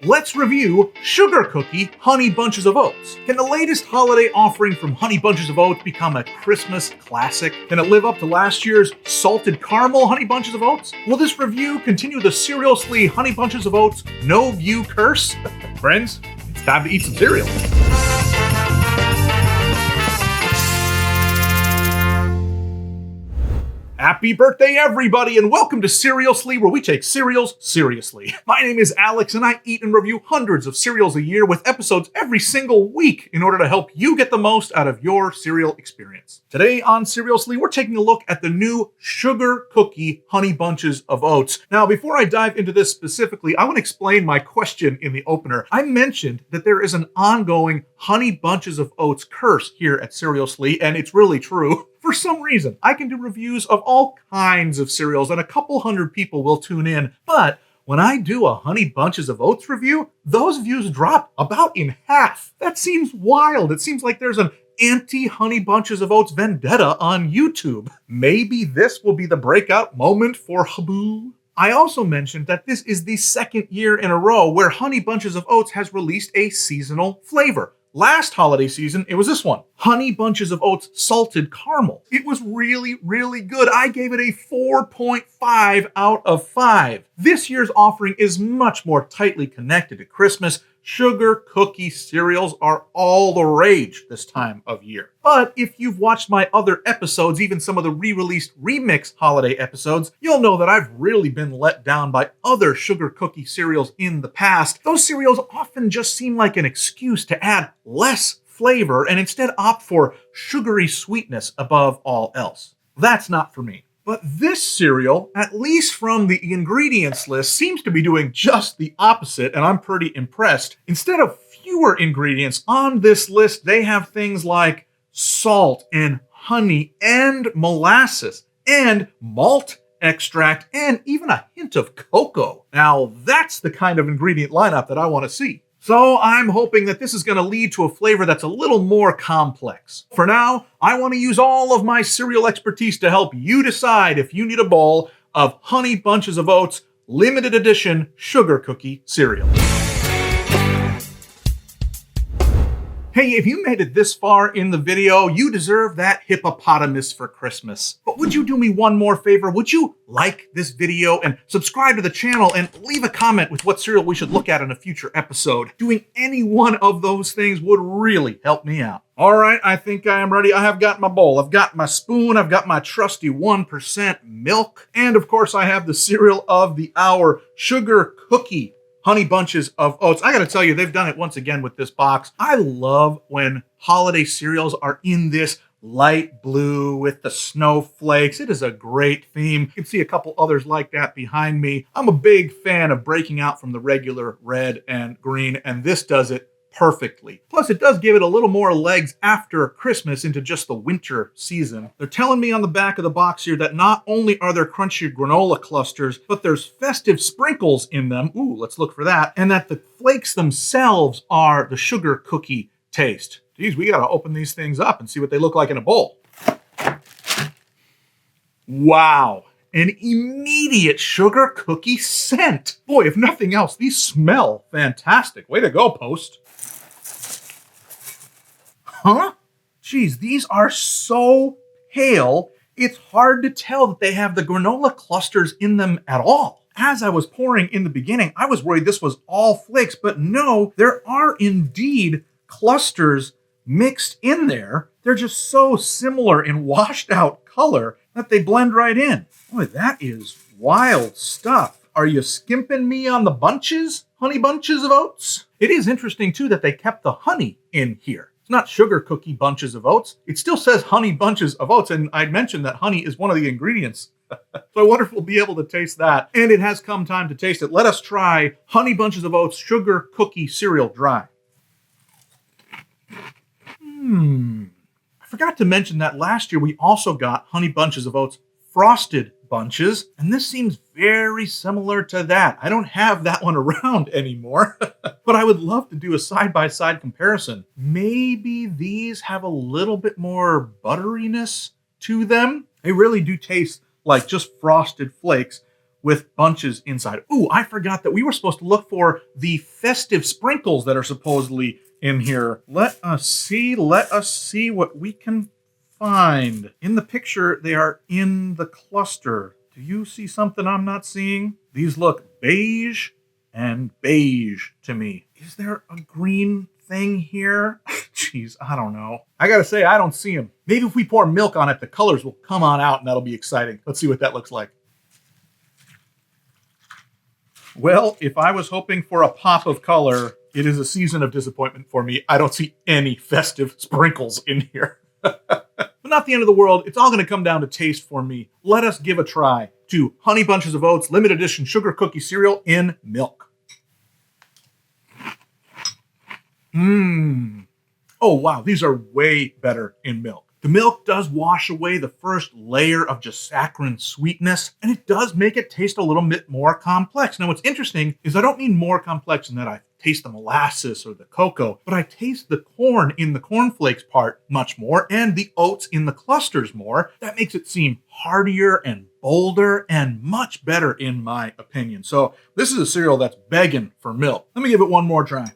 let's review Sugar Cookie Honey Bunches of Oats. Can the latest holiday offering from Honey Bunches of Oats become a Christmas classic? Can it live up to last year's salted caramel Honey Bunches of Oats? Will this review continue the seriously Honey Bunches of Oats no view curse? Friends, it's time to eat some cereal. Happy birthday, everybody, and welcome to Seriously, where we take cereals seriously. My name is Alex, and I eat and review hundreds of cereals a year with episodes every single week in order to help you get the most out of your cereal experience. Today on Seriously, we're taking a look at the new Sugar Cookie Honey Bunches of Oats. Now, before I dive into this specifically, I want to explain my question in the opener. I mentioned that there is an ongoing Honey Bunches of Oats curse here at Seriously, and it's really true. For some reason, I can do reviews of all kinds of cereals and a couple hundred people will tune in, but when I do a Honey Bunches of Oats review, those views drop about in half. That seems wild. It seems like there's an anti-Honey Bunches of Oats vendetta on YouTube. Maybe this will be the breakout moment for Haboo. I also mentioned that this is the second year in a row where Honey Bunches of Oats has released a seasonal flavor. Last holiday season, it was this one, Honey Bunches of Oats Salted Caramel. It was really, really good. I gave it a 4.5 out of 5. This year's offering is much more tightly connected to Christmas. Sugar cookie cereals are all the rage this time of year. But if you've watched my other episodes, even some of the re-released remix holiday episodes, you'll know that I've really been let down by other sugar cookie cereals in the past. Those cereals often just seem like an excuse to add less flavor and instead opt for sugary sweetness above all else. That's not for me. But this cereal, at least from the ingredients list, seems to be doing just the opposite, and I'm pretty impressed. Instead of fewer ingredients on this list, they have things like salt and honey and molasses and malt extract and even a hint of cocoa. Now, that's the kind of ingredient lineup that I want to see. So I'm hoping that this is going to lead to a flavor that's a little more complex. For now, I want to use all of my cereal expertise to help you decide if you need a bowl of Honey Bunches of Oats limited edition sugar cookie cereal. Hey, if you made it this far in the video, you deserve that hippopotamus for Christmas. But would you do me one more favor? Would you like this video and subscribe to the channel and leave a comment with what cereal we should look at in a future episode? Doing any one of those things would really help me out. All right, I think I am ready. I have got my bowl, I've got my spoon, I've got my trusty 1% milk, and of course I have the cereal of the hour, Sugar Cookie Honey Bunches of Oats. I gotta tell you, they've done it once again with this box. I love when holiday cereals are in this light blue with the snowflakes. It is a great theme. You can see a couple others like that behind me. I'm a big fan of breaking out from the regular red and green, and this does it perfectly. Plus, it does give it a little more legs after Christmas into just the winter season. They're telling me on the back of the box here that not only are there crunchy granola clusters, but there's festive sprinkles in them. Ooh, let's look for that. And that the flakes themselves are the sugar cookie taste. Geez, we gotta open these things up and see what they look like in a bowl. Wow. An immediate sugar cookie scent. Boy, if nothing else, these smell fantastic. Way to go, Post. Huh? Geez, these are so pale, it's hard to tell that they have the granola clusters in them at all. As I was pouring in the beginning, I was worried this was all flakes, but no, there are indeed clusters mixed in there. They're just so similar in washed out color that they blend right in. Boy, that is wild stuff. Are you skimping me on the bunches, Honey Bunches of Oats? It is interesting too that they kept the honey in here. It's not Sugar Cookie Bunches of Oats. It still says Honey Bunches of Oats, and I'd mentioned that honey is one of the ingredients. So I wonder if we'll be able to taste that. And it has come time to taste it. Let us try Honey Bunches of Oats Sugar Cookie Cereal Dry. I forgot to mention that last year we also got Honey Bunches of Oats Frosted Bunches, and this seems very similar to that. I don't have that one around anymore, but I would love to do a side-by-side comparison. Maybe these have a little bit more butteriness to them. They really do taste like just frosted flakes with bunches inside. Ooh, I forgot that we were supposed to look for the festive sprinkles that are supposedly in here. Let us see what we can find. In the picture, they are in the cluster. Do you see something I'm not seeing? These look beige and beige to me. Is there a green thing here? Jeez, I don't know. I gotta say, I don't see them. Maybe if we pour milk on it, the colors will come on out and that'll be exciting. Let's see what that looks like. Well, if I was hoping for a pop of color, it is a season of disappointment for me. I don't see any festive sprinkles in here. But not the end of the world. It's all going to come down to taste for me. Let us give a try to Honey Bunches of Oats limited edition sugar cookie cereal in milk. Oh, wow. These are way better in milk. The milk does wash away the first layer of just saccharine sweetness, and it does make it taste a little bit more complex. Now, what's interesting is I don't mean more complex in that I taste the molasses or the cocoa, but I taste the corn in the cornflakes part much more and the oats in the clusters more. That makes it seem heartier and bolder and much better in my opinion. So this is a cereal that's begging for milk. Let me give it one more try.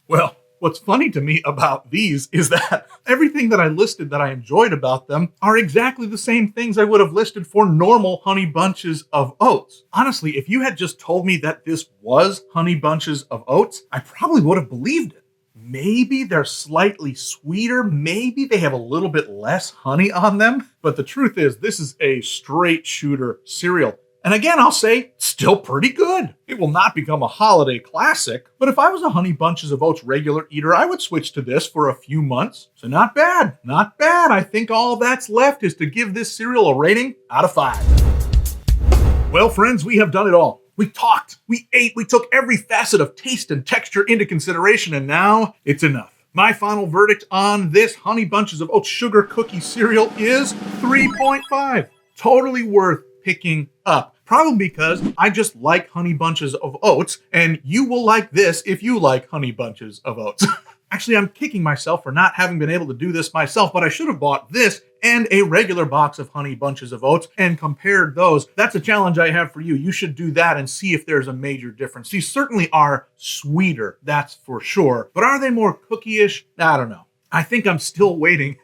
Well, what's funny to me about these is that everything that I listed that I enjoyed about them are exactly the same things I would have listed for normal Honey Bunches of Oats. Honestly, if you had just told me that this was Honey Bunches of Oats, I probably would have believed it. Maybe they're slightly sweeter. Maybe they have a little bit less honey on them. But the truth is, this is a straight shooter cereal. And again, I'll say, still pretty good. It will not become a holiday classic, but if I was a Honey Bunches of Oats regular eater, I would switch to this for a few months. So not bad, not bad. I think all that's left is to give this cereal a rating out of 5. Well, friends, we have done it all. We talked, we ate, we took every facet of taste and texture into consideration, and now it's enough. My final verdict on this Honey Bunches of Oats sugar cookie cereal is 3.5. Totally worth picking up. Probably because I just like Honey Bunches of Oats, and you will like this if you like Honey Bunches of Oats. Actually, I'm kicking myself for not having been able to do this myself, but I should have bought this and a regular box of Honey Bunches of Oats and compared those. That's a challenge I have for you. You should do that and see if there's a major difference. These certainly are sweeter, that's for sure. But are they more cookie-ish? I don't know. I think I'm still waiting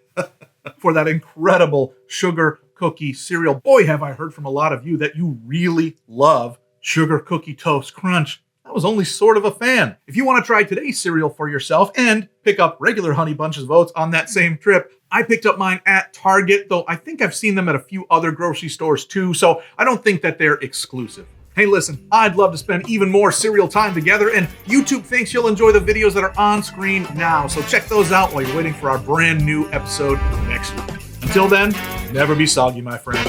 for that incredible sugar cookie cereal. Boy, have I heard from a lot of you that you really love Sugar Cookie Toast Crunch. I was only sort of a fan. If you want to try today's cereal for yourself and pick up regular Honey Bunches of Oats on that same trip, I picked up mine at Target, though I think I've seen them at a few other grocery stores too, so I don't think that they're exclusive. Hey, listen, I'd love to spend even more cereal time together, and YouTube thinks you'll enjoy the videos that are on screen now, so check those out while you're waiting for our brand new episode next week. Until then, never be soggy, my friend.